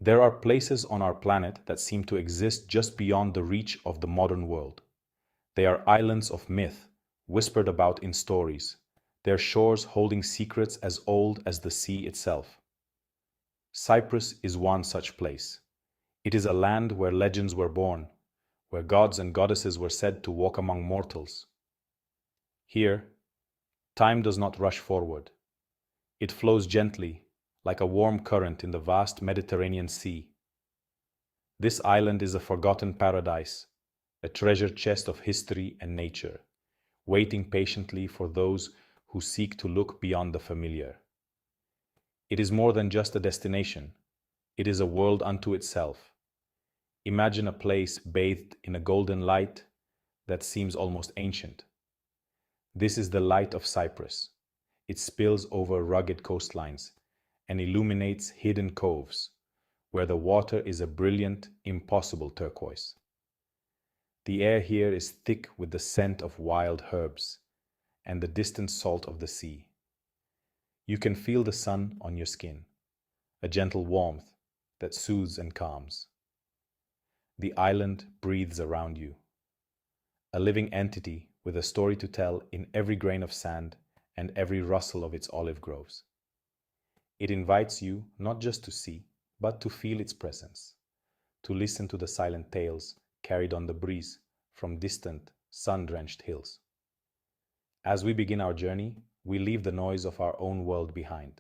There are places on our planet that seem to exist just beyond the reach of the modern world. They are islands of myth, whispered about in stories, their shores holding secrets as old as the sea itself. Cyprus is one such place. It is a land where legends were born, where gods and goddesses were said to walk among mortals. Here, time does not rush forward. It flows gently, like a warm current in the vast Mediterranean Sea. This island is a forgotten paradise, a treasure chest of history and nature, waiting patiently for those who seek to look beyond the familiar. It is more than just a destination. It is a world unto itself. Imagine a place bathed in a golden light that seems almost ancient. This is the light of Cyprus. It spills over rugged coastlines and illuminates hidden coves where the water is a brilliant, impossible turquoise. The air here is thick with the scent of wild herbs and the distant salt of the sea. You can feel the sun on your skin, a gentle warmth that soothes and calms. The island breathes around you, a living entity with a story to tell in every grain of sand and every rustle of its olive groves. It invites you not just to see, but to feel its presence, to listen to the silent tales carried on the breeze from distant, sun-drenched hills. As we begin our journey, we leave the noise of our own world behind.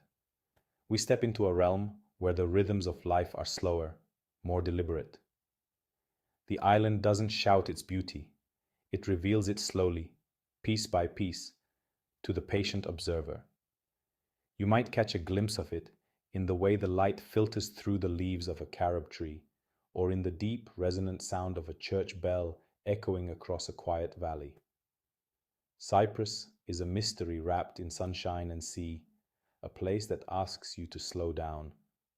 We step into a realm where the rhythms of life are slower, more deliberate. The island doesn't shout its beauty. It reveals it slowly, piece by piece, to the patient observer. You might catch a glimpse of it in the way the light filters through the leaves of a carob tree, or in the deep, resonant sound of a church bell echoing across a quiet valley. Cyprus is a mystery wrapped in sunshine and sea, a place that asks you to slow down,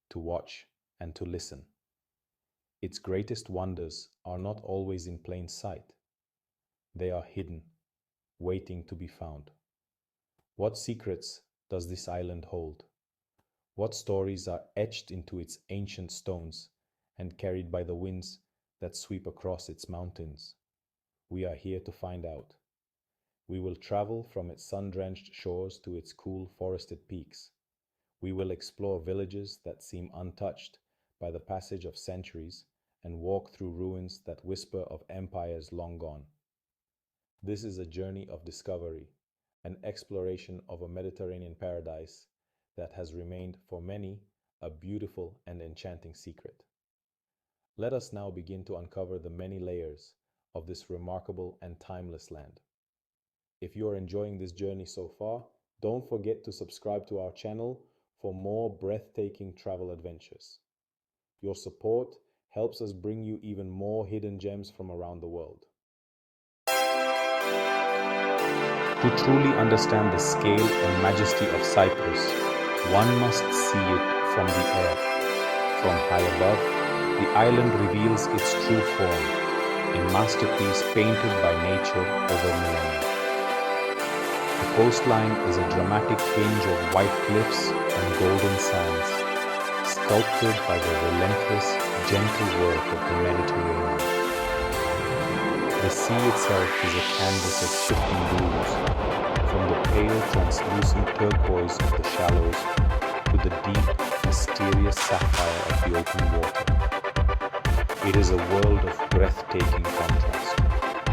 to watch, and to listen. Its greatest wonders are not always in plain sight. They are hidden, waiting to be found. What secrets does this island hold? What stories are etched into its ancient stones and carried by the winds that sweep across its mountains? We are here to find out. We will travel from its sun-drenched shores to its cool forested peaks. We will explore villages that seem untouched by the passage of centuries and walk through ruins that whisper of empires long gone. This is a journey of discovery, an exploration of a Mediterranean paradise that has remained for many a beautiful and enchanting secret. Let us now begin to uncover the many layers of this remarkable and timeless land. If you are enjoying this journey so far, don't forget to subscribe to our channel for more breathtaking travel adventures. Your support helps us bring you even more hidden gems from around the world. To truly understand the scale and majesty of Cyprus, one must see it from the air. From high above, the island reveals its true form, a masterpiece painted by nature over millennia. The coastline is a dramatic hinge of white cliffs and golden sands, sculpted by the relentless, gentle work of the Mediterranean. The sea itself is a canvas of shifting blues, from the pale, translucent turquoise of the shallows to the deep, mysterious sapphire of the open water. It is a world of breathtaking contrast,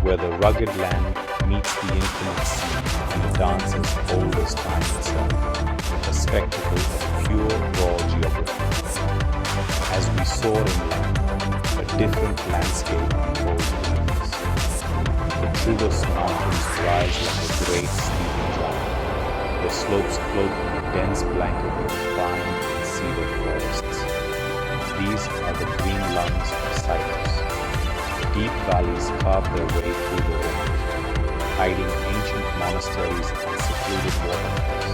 where the rugged land meets the infinite sea in a dance as old as time itself, a spectacle of pure raw geography. As we soar inland, a different landscape unfolds beneath us. The Troodos Mountains rise like a great sleeping giant. The slopes cloak in a dense blanket of pine and cedar forests. These are the green lungs of Cyprus. Deep valleys carve their way through the range, hiding ancient monasteries and secluded waterfalls,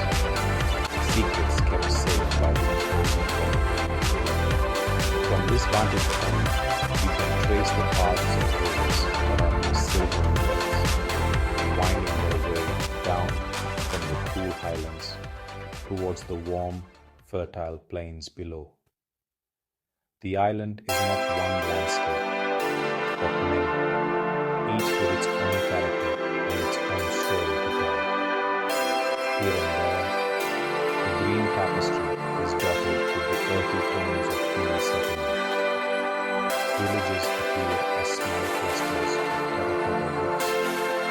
secrets kept safe by the chosen one. From this vantage point, you can trace the paths of rivers that are in silver threads, winding their way down from the cool highlands towards the warm, fertile plains below. The island is not one landscape, but many, each with its own character and its own story to tell. Here and there, the green tapestry is dotted with the earthy tones of human settlement. Villages appear as small clusters of terracotta roofs,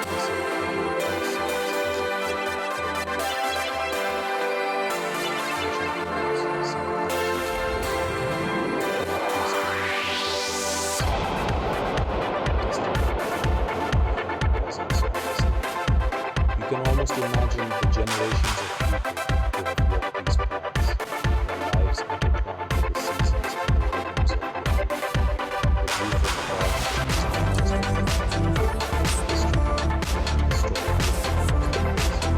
nestled into the hillsides as if waiting for a moment of development. Ancient roads, some thousands of years old, connect these communities like a woman's testimony to the human presence of the city. You can almost imagine the generations of people who have walked these paths, their lives intertwined with the seasons and the rhythms of life. The view from above is almost like a history, a story without the satellites of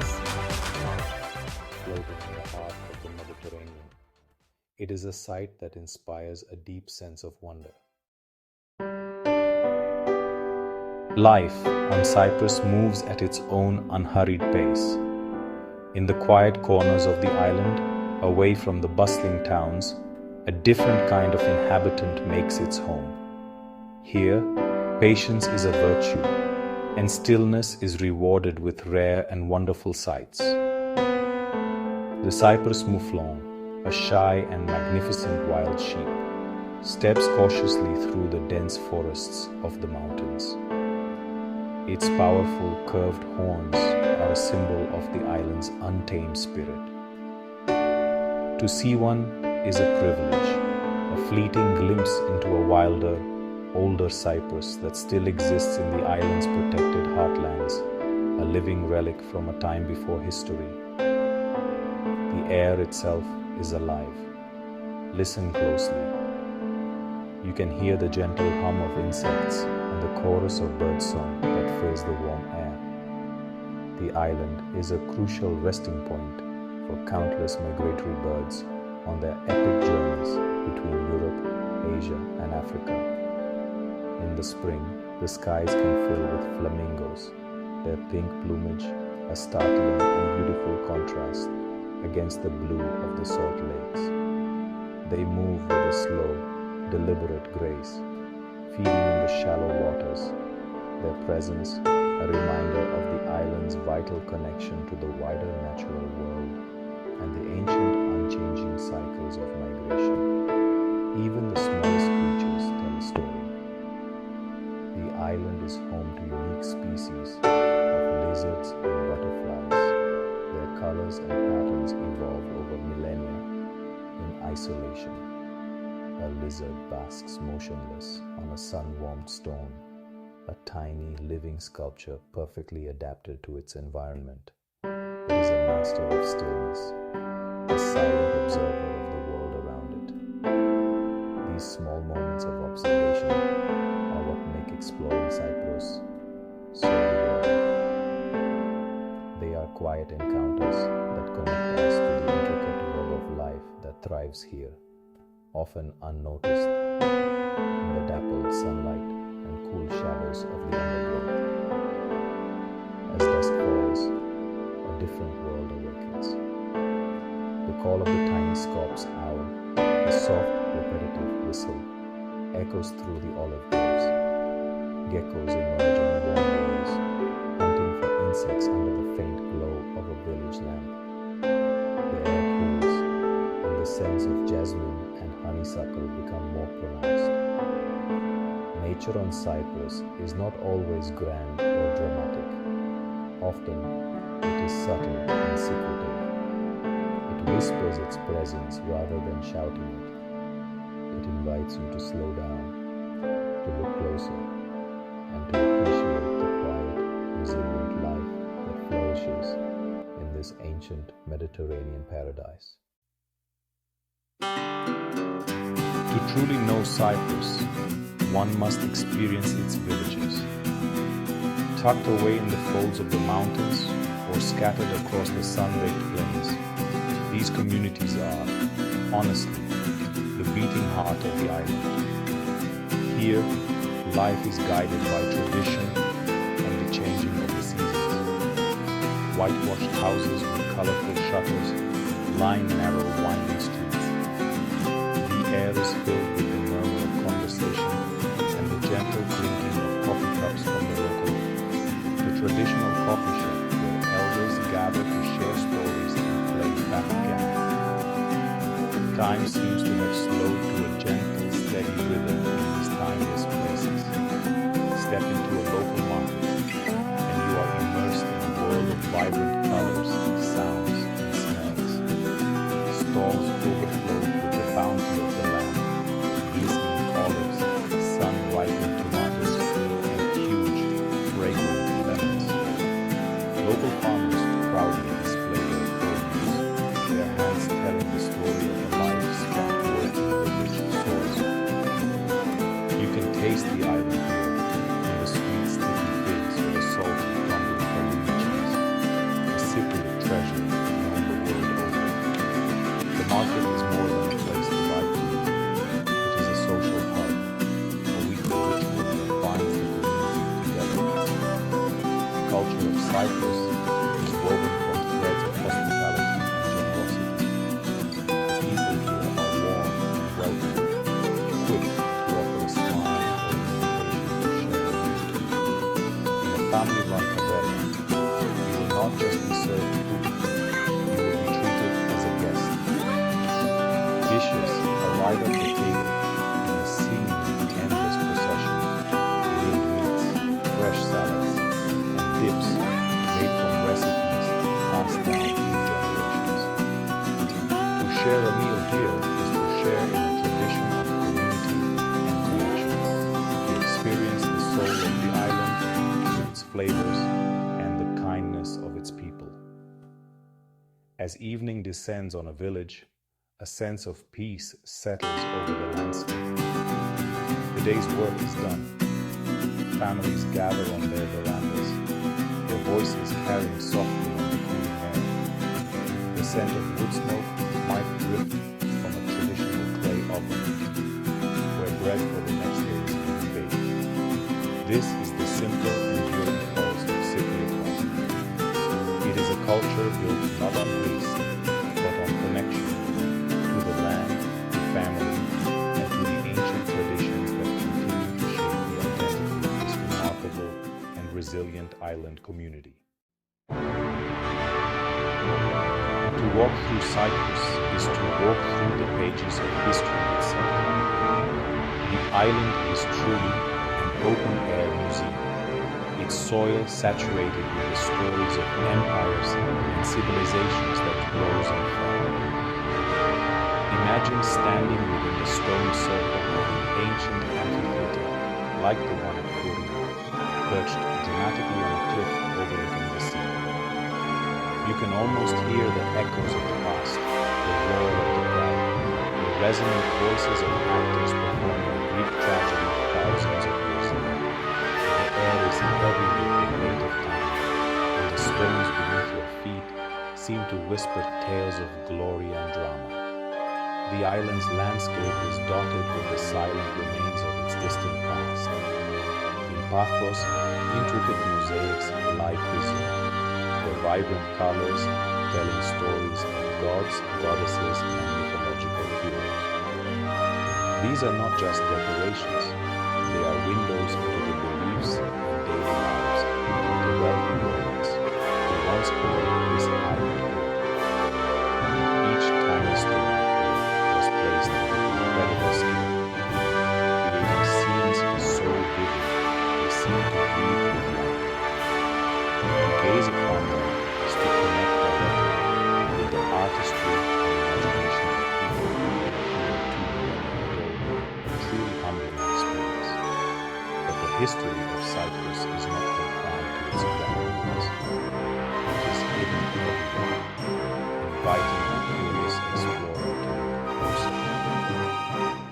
sun, the light floating in the heart of the Mediterranean. It is a sight that inspires a deep sense of wonder. Life on Cyprus moves at its own unhurried pace. In the quiet corners of the island, away from the bustling towns, a different kind of inhabitant makes its home. Here, patience is a virtue, and stillness is rewarded with rare and wonderful sights. The Cyprus mouflon, a shy and magnificent wild sheep, steps cautiously through the dense forests of the mountains. Its powerful curved horns are a symbol of the island's untamed spirit. To see one is a privilege, a fleeting glimpse into a wilder, older Cyprus that still exists in the island's protected heartlands, a living relic from a time before history. The air itself is alive. Listen closely. You can hear the gentle hum of insects and the chorus of birdsong that fills the warm air. The island is a crucial resting point for countless migratory birds on their epic journeys between Europe, Asia, and Africa. In the spring, the skies can fill with flamingos, their pink plumage a startling and beautiful contrast against the blue of the salt lakes. They move with a slow, deliberate grace, feeding in the shallow waters, their presence a reminder of the island's vital connection to the wider natural world and the ancient unchanging cycles of migration. Even the smallest creatures tell a story. The island is home to unique species of lizards and butterflies. Their colors and patterns evolved over millennia in isolation. A lizard basks motionless on a sun-warmed stone, a tiny living sculpture perfectly adapted to its environment. It is a master of stillness, a silent observer of the world around it. These small moments of observation are what make exploring Cyprus so rewarding. They are quiet encounters that connect us to the intricate web of life that thrives here, often unnoticed in the dappled sunlight and cool shadows of the undergrowth. As dusk falls, a different world awakens. The call of the tiny scorp's owl, a soft, repetitive whistle, echoes through the olive groves. Geckos emerge on warm walls, hunting for insects under the faint glow of a village lamp. The air cools, and the scents of jasmine and honeysuckle become more pronounced. Nature on Cyprus is not always grand or dramatic. Often, it is subtle and secretive. It whispers its presence rather than shouting it. It invites you to slow down, to look closer, and to appreciate the dishes in this ancient Mediterranean paradise. To truly know Cyprus, one must experience its villages. Tucked away in the folds of the mountains or scattered across the sun-baked plains, these communities are, honestly, the beating heart of the island. Here, life is guided by tradition and the changing of the seasons. Whitewashed houses with colorful shutters line narrow, winding streets. The air is filled with the murmur of conversation and the gentle clinking of coffee cups from the local. The traditional coffee shop where elders gather to share stories and play backgammon. Time seems to have slowed to a gentle, steady rhythm in these timeless places. Step into a local market, and you are immersed in a world of vibrant colors, sounds, and smells. Stalls overflow with the bounty of the land, glistening olives, sun-ripened tomatoes, and huge, fragrant lemons. Local farmers proudly display their produce, their hands telling the story of a life spent working the rich soil. You can taste the island here, in the sweet, sticky figs or the salty, crumbling Peruvian cheese, a Cypriot treasure known the world over. The market is more than a place to buy food. It is a social hub, a weekly ritual that binds the community together. The culture of Cyprus is woven from threads of hospitality and generosity. The people here are warm and welcoming, quick to offer a smile or an invitation to share a meal. In a family-run taberna, you will not just be served food, you will be treated as a guest. Dishes arrive at the table in a seemingly endless procession: grilled meats, fresh salads, and dips made from recipes passed down through generations. To share a meal here is to share in a tradition of community and connection, to experience the soul of the island, its flavors, and the kindness of its people. As evening descends on a village, a sense of peace settles over the landscape. The day's work is done. Families gather on their verandas, their voices carrying softly on the cool air. The scent of wood smoke might drift from a traditional clay oven, where bread for the next day is being baked. This is the simple, enduring pulse of Cypriot life. It is a culture built not on haste, but on connection to the land, to family, and to the ancient traditions that continue to shape the identity of this remarkable and resilient island community. To walk through Cyprus is to walk through the pages of history itself. The island is truly an open-air museum, its soil saturated with the stories of empires and civilizations that rose and fell. Imagine standing within the stone circle of an ancient amphitheater like the one at Korea, perched dramatically on a cliff overlooking the sea. You can almost hear the echoes of the past, the roar of the crowd, the resonant voices of actors performing a Greek tragedy thousands of years ago. The air is heavy with the weight of time, and the stones beneath your feet seem to whisper tales of glory and drama. The island's landscape is dotted with the silent remains of its distant past. In Paphos, intricate mosaics lie preserved, their vibrant colors telling stories of gods, goddesses, and mythological heroes. These are not just decorations, they are windows into the beliefs and daily lives of the wealthy Romans who once created this island world. Each tiny stone was placed with incredible skill, creating scenes so vivid they seem to breathe with life. To gaze upon them is to connect directly with the artistry and imagination of people who lived here 2 millennia ago, a truly humbling experience. But the history of Cyprus is not confined to its grand ruins. It is hidden everywhere, inviting the curious explorer to look closer.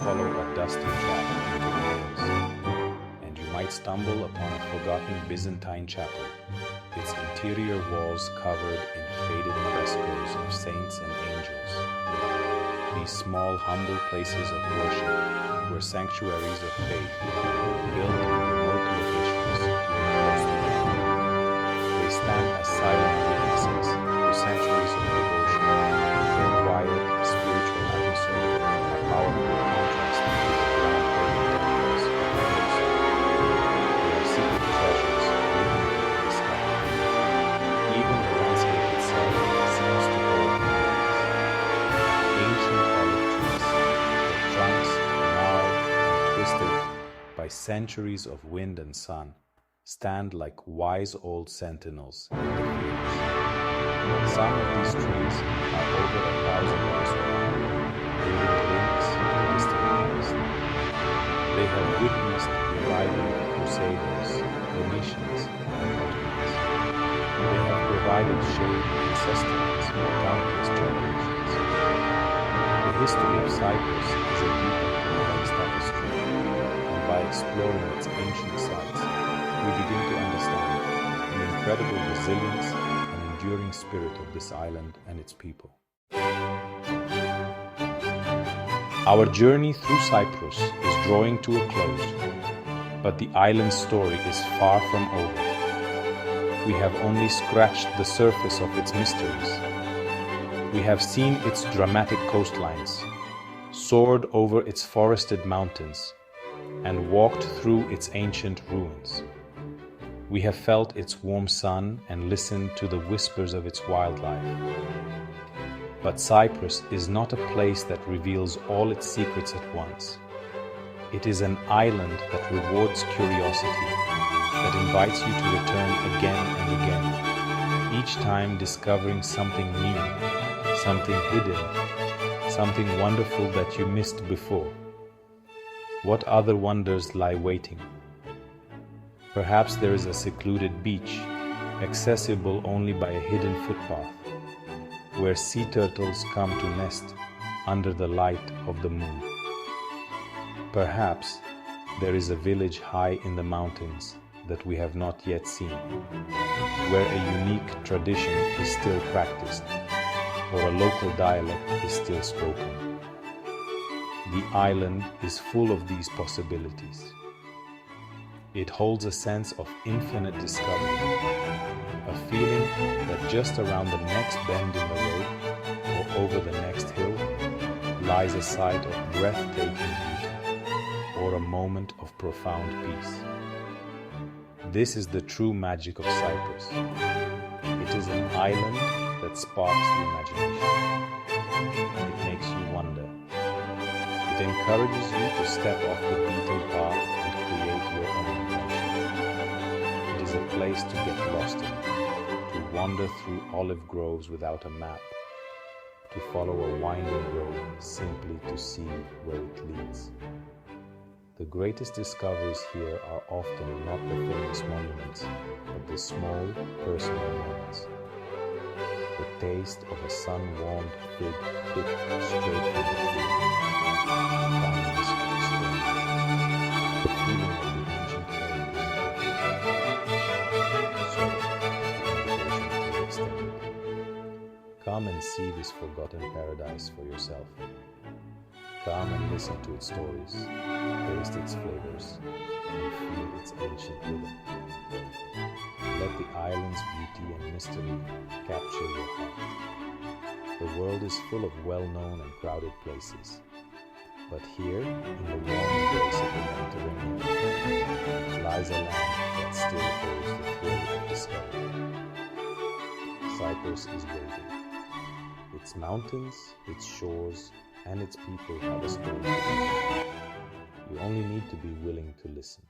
Follow a dusty track into the hills, and you might stumble upon a forgotten Byzantine chapel, its interior walls covered in faded frescoes of saints and angels. These small, humble places of worship were sanctuaries of faith, built in remote locations to enforce the law. They stand as silent witnesses to centuries of devotion. Their quiet, spiritual atmosphere, a powerful contrast to the grand temples of the coast. They are secret treasures waiting to be discovered. Even the landscape itself seems to hold memories. Ancient olive trees, their trunks gnarled and twisted by centuries of wind and sun, stand like wise old sentinels in the fields. Some of these trees are over 1,000 years old, bringing links to distant past. They have witnessed the arrival of crusaders, Venetians, and Ottomans. They have provided shade and sustenance for countless generations. The history of Cyprus is a deep and complex tapestry, and by exploring its ancient sites, we begin to understand the incredible resilience and enduring spirit of this island and its people. Our journey through Cyprus is drawing to a close, but the island's story is far from over. We have only scratched the surface of its mysteries. We have seen its dramatic coastlines, soared over its forested mountains, and walked through its ancient ruins. We have felt its warm sun and listened to the whispers of its wildlife. But Cyprus is not a place that reveals all its secrets at once. It is an island that rewards curiosity, that invites you to return again and again, each time discovering something new, something hidden, something wonderful that you missed before. What other wonders lie waiting? Perhaps there is a secluded beach, accessible only by a hidden footpath, where sea turtles come to nest under the light of the moon. Perhaps there is a village high in the mountains that we have not yet seen, where a unique tradition is still practiced, or a local dialect is still spoken. The island is full of these possibilities. It holds a sense of infinite discovery, a feeling that just around the next bend in the road or over the next hill lies a sight of breathtaking beauty or a moment of profound peace. This is the true magic of Cyprus. It is an island that sparks the imagination. It makes you wonder. It encourages you to step off the beaten path and create your own adventure. It is a place to get lost in, to wander through olive groves without a map, to follow a winding road simply to see where it leads. The greatest discoveries here are often not the famous monuments, but the small, personal moments. The taste of a sun-warmed fig picked straight from the tree, the kindness of the stranger, the feeling of the ancient heritage. So, the invitation is extended. Come and see this forgotten paradise for yourself. Come and listen to its stories, taste its flavors, and feel its ancient rhythm. Let the island's beauty and mystery capture your heart. The world is full of well-known and crowded places, but here, in the warm embrace of the Mediterranean, lies a land that still holds the thrill of discovery. Cyprus is waiting. Its mountains, its shores, and its people have a story to tell. You only need to be willing to listen.